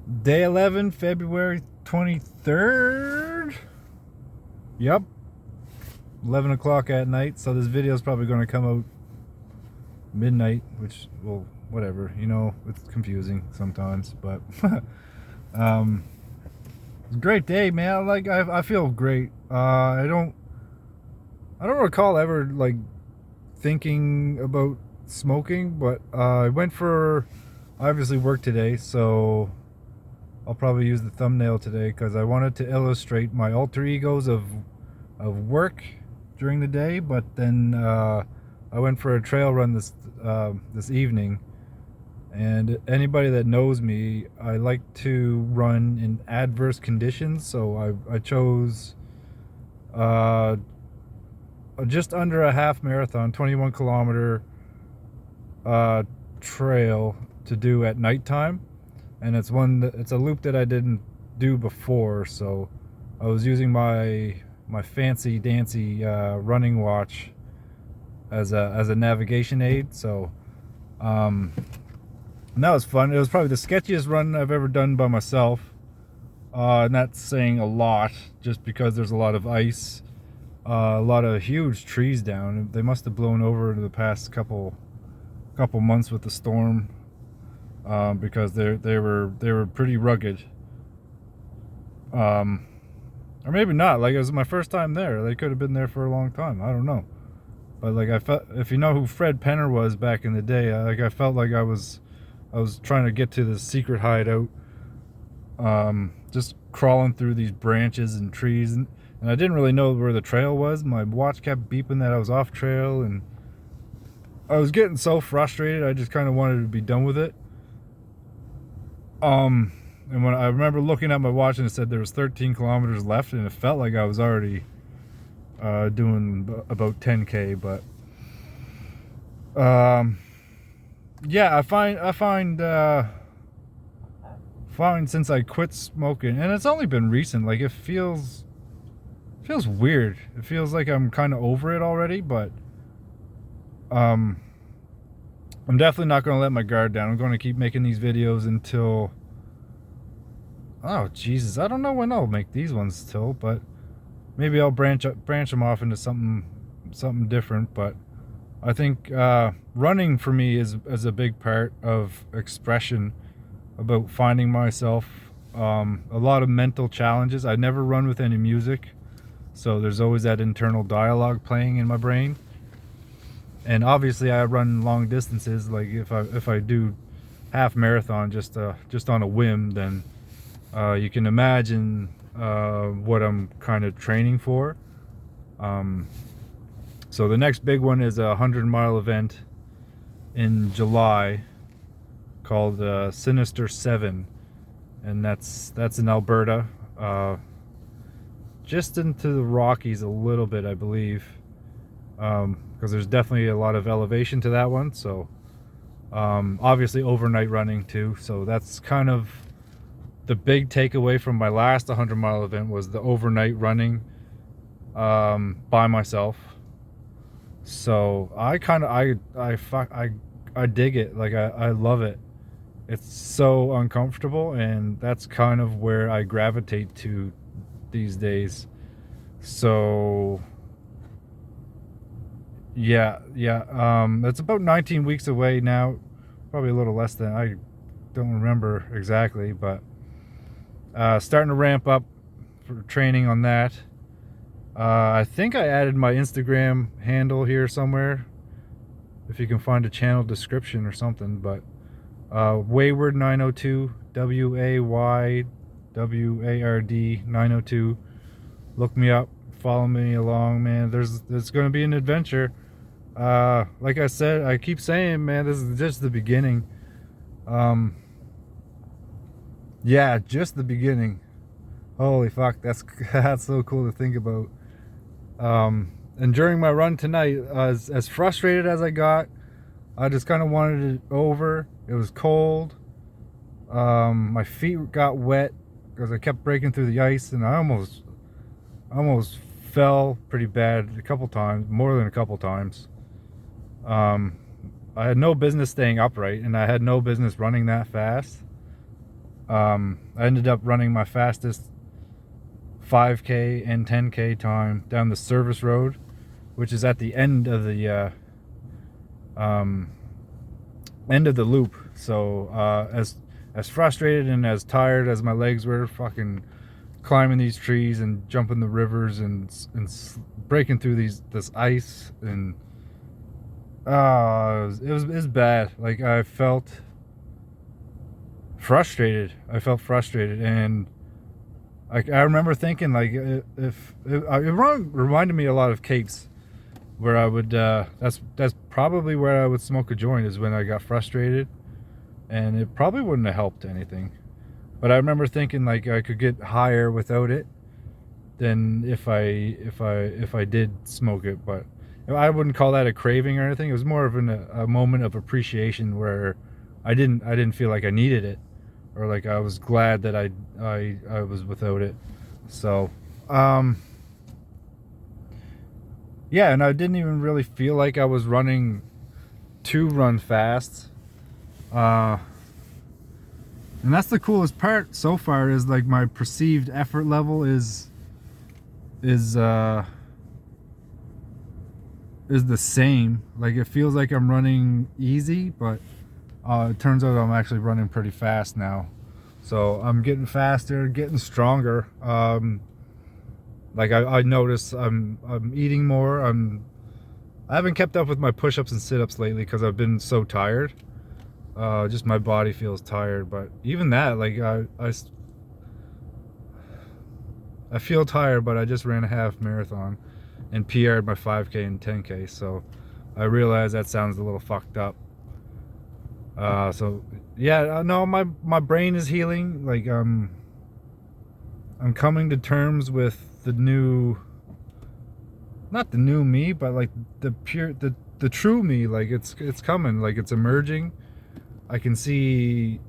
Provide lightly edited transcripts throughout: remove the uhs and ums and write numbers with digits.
Day 11, February 23rd. Yep, 11 o'clock at night. So this video is probably going to come out midnight, which, well, whatever. You know, it's confusing sometimes, but it's a great day, man. I feel great. I don't recall ever like thinking about smoking, but I went for obviously work today, so I'll probably use the thumbnail today because I wanted to illustrate my alter egos of work during the day. But then I went for a trail run this evening, and anybody that knows me, I like to run in adverse conditions. So I chose just under a half marathon, 21 kilometer trail to do at nighttime. And it's a loop that I didn't do before, so I was using my fancy dancy running watch as a navigation aid. So and that was fun. It was probably the sketchiest run I've ever done by myself, and that's saying a lot, just because there's a lot of ice, a lot of huge trees down. They must have blown over in the past couple months with the storm. Because they were pretty rugged, or maybe not. Like, it was my first time there. They could have been there for a long time. I don't know. But like, I felt, if you know who Fred Penner was back in the day, I felt like I was trying to get to the secret hideout, just crawling through these branches and trees, and I didn't really know where the trail was. My watch kept beeping that I was off trail, and I was getting so frustrated. I just kind of wanted to be done with it. And when I remember looking at my watch and it said there was 13 kilometers left, and it felt like I was already doing about 10K. But yeah, I find since I quit smoking, and it's only been recent, like, it feels weird. It feels like I'm kind of over it already, but I'm definitely not going to let my guard down. I'm going to keep making these videos until, oh Jesus, I don't know when I'll make these ones till, but maybe I'll branch them off into something different. But I think running for me is a big part of expression, about finding myself. A lot of mental challenges. I never run with any music, so there's always that internal dialogue playing in my brain. And obviously I run long distances. Like, if I do half marathon just on a whim, then you can imagine what I'm kind of training for. So the next big one is a 100-mile event in July called Sinister 7, and that's in Alberta, just into the Rockies a little bit, I believe. Because there's definitely a lot of elevation to that one. So obviously overnight running too. So that's kind of the big takeaway from my last 100-mile event, was the overnight running by myself. So I dig it. Like, I love it. It's so uncomfortable, and that's kind of where I gravitate to these days. So yeah. It's about 19 weeks away now, probably a little less than, I don't remember exactly, but starting to ramp up for training on that. I think I added my Instagram handle here somewhere, if you can find a channel description or something. But Wayward 902, WAYWARD 902. Look me up, follow me along, man. There's going to be an adventure. Like I said, I keep saying, man, this is just the beginning. Yeah, just the beginning. Holy fuck, that's so cool to think about. And during my run tonight, as frustrated as I got, I just kind of wanted it over. It was cold. My feet got wet because I kept breaking through the ice, and I almost fell pretty bad a couple times, more than a couple times. I had no business staying upright, and I had no business running that fast. I ended up running my fastest 5K and 10K time down the service road, which is at the end of the loop. So as frustrated and as tired as my legs were, fucking climbing these trees and jumping the rivers and breaking through this ice, and it was bad. Like, I felt frustrated. And I remember thinking, like, it reminded me a lot of Capes, where I would that's probably where I would smoke a joint, is when I got frustrated, and it probably wouldn't have helped anything. But I remember thinking, like, I could get higher without it than if I did smoke it. But I wouldn't call that a craving or anything. It was more of a moment of appreciation, where I didn't feel like I needed it, or like I was glad that I was without it. So yeah, and I didn't even really feel like I was running to run fast. And that's the coolest part so far, is like my perceived effort level is the same. Like, it feels like I'm running easy, but it turns out I'm actually running pretty fast now. So I'm getting faster, getting stronger. Like, I notice I'm eating more. I haven't kept up with my push-ups and sit-ups lately because I've been so tired. Just my body feels tired. But even that, like, I feel tired, but I just ran a half marathon and PR'd my 5K and 10K. So I realize that sounds a little fucked up. So yeah, no, my brain is healing. Like, I'm coming to terms with the new, not the new me, but like the true me. Like, it's coming, like, it's emerging. I can see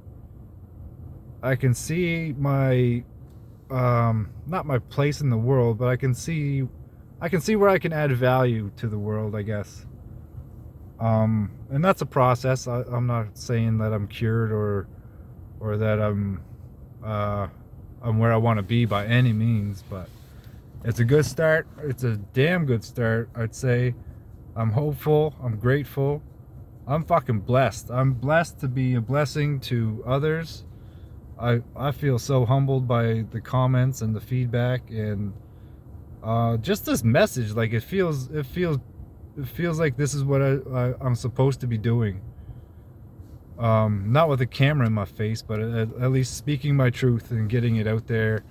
my not my place in the world, but I can see where I can add value to the world, I guess. And that's a process. I'm not saying that I'm cured or that I'm where I want to be by any means, but it's a good start. It's a damn good start, I'd say. I'm hopeful. I'm grateful. I'm fucking blessed. I'm blessed to be a blessing to others. I feel so humbled by the comments and the feedback, and just this message. Like, it feels like this is what I'm supposed to be doing. Not with a camera in my face, but at least speaking my truth and getting it out there.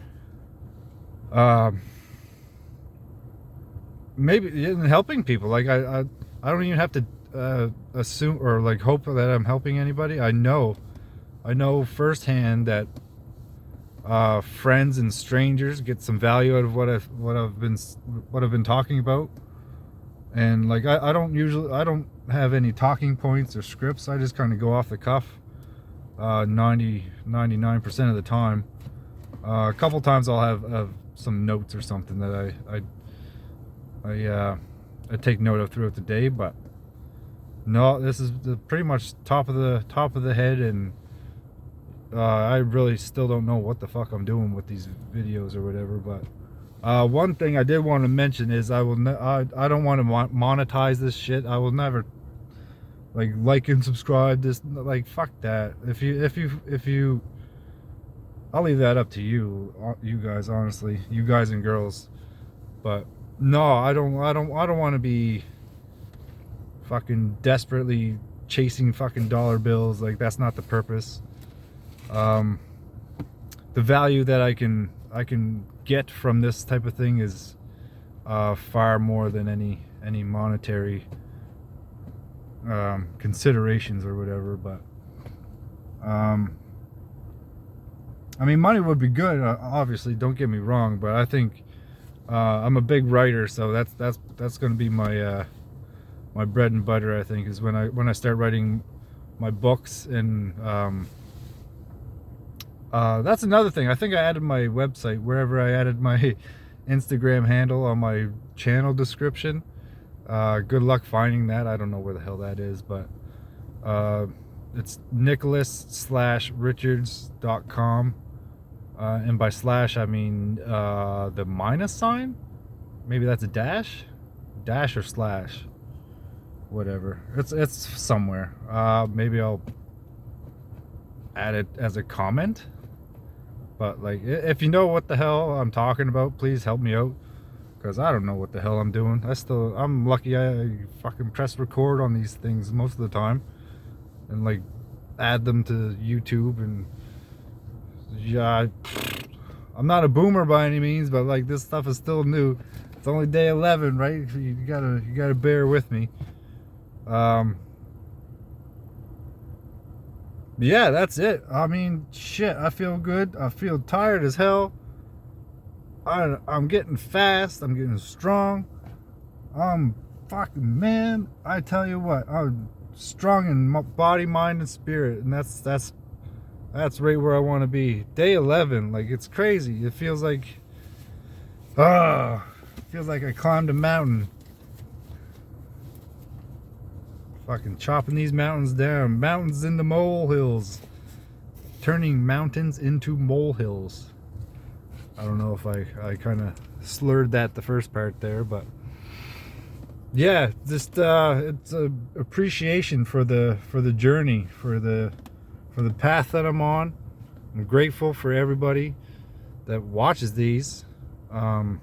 Maybe in helping people. Like, I don't even have to assume or like hope that I'm helping anybody. I know firsthand that friends and strangers get some value out of what I've been talking about. And like, I don't have any talking points or scripts. I just kind of go off the cuff 99% of the time. A couple times I'll have some notes or something that I take note of throughout the day, but no, this is pretty much top of the head, and I really still don't know what the fuck I'm doing with these videos or whatever. But one thing I did want to mention is I don't want to monetize this shit. I will never like and subscribe this. Like, fuck that. If you I'll leave that up to you guys, honestly, you guys and girls. But no, I don't want to be fucking desperately chasing fucking dollar bills. Like, that's not the purpose. The value that I can get from this type of thing is far more than any monetary considerations or whatever. But I mean, money would be good, obviously, don't get me wrong, but I think I'm a big writer, so that's going to be my my bread and butter. I think is when I start writing my books. And that's another thing. I think I added my website wherever I added my Instagram handle on my channel description. Good luck finding that. I don't know where the hell that is, but it's nicholas/richards.com. And by slash, I mean the minus sign. Maybe that's a dash or slash, whatever. It's somewhere. Maybe I'll add it as a comment. But like, if you know what the hell I'm talking about, please help me out, because I don't know what the hell I'm doing. I'm lucky I fucking press record on these things most of the time and like add them to YouTube. And yeah, I'm not a boomer by any means, but like, this stuff is still new. It's only day 11, right? You gotta bear with me. Yeah, that's it. I mean, shit, I feel good. I feel tired as hell. I'm getting fast. I'm getting strong. I'm fucking, man, I tell you what, I'm strong in body, mind, and spirit, and that's right where I want to be. Day 11, like, it's crazy. It feels like I climbed a mountain. Fucking chopping these mountains down. Mountains into molehills. Turning mountains into molehills. I don't know if I kind of slurred that the first part there, but yeah, just it's a appreciation for the journey, for the path that I'm on. I'm grateful for everybody that watches these. Yeah,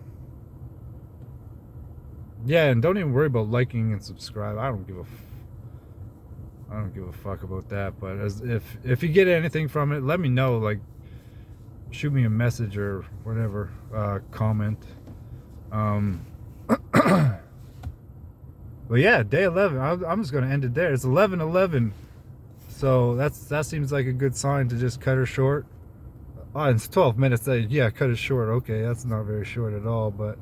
and don't even worry about liking and subscribe. I don't give a fuck about that. But if you get anything from it, let me know. Like, shoot me a message or whatever, comment. But yeah, day 11. I'm just gonna end it there. It's 11:11, so that seems like a good sign to just cut her short. Oh, it's 12 minutes. Yeah, cut it short. Okay, that's not very short at all. But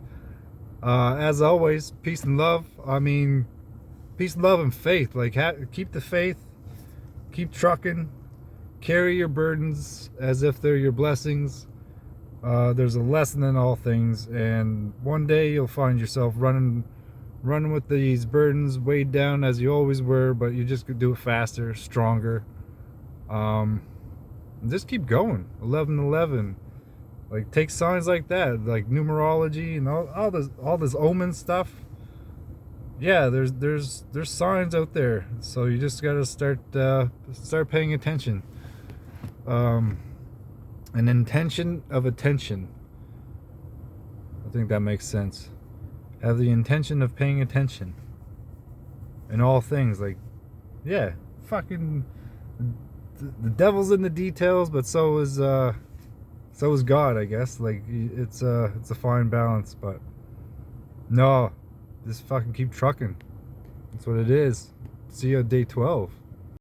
as always, peace and love. I mean, peace, love, and faith. Like, keep the faith. Keep trucking. Carry your burdens as if they're your blessings. There's a lesson in all things, and one day you'll find yourself running with these burdens weighed down as you always were, but you just could do it faster, stronger. And just keep going. 11:11. Like, take signs like that, like numerology and all this omen stuff. Yeah, there's signs out there, so you just gotta start paying attention. An intention of attention. I think that makes sense. Have the intention of paying attention in all things. Like, yeah, fucking, the devil's in the details, but so is God, I guess. Like, it's a fine balance. But no, just fucking keep trucking. That's what it is. See you at day 12.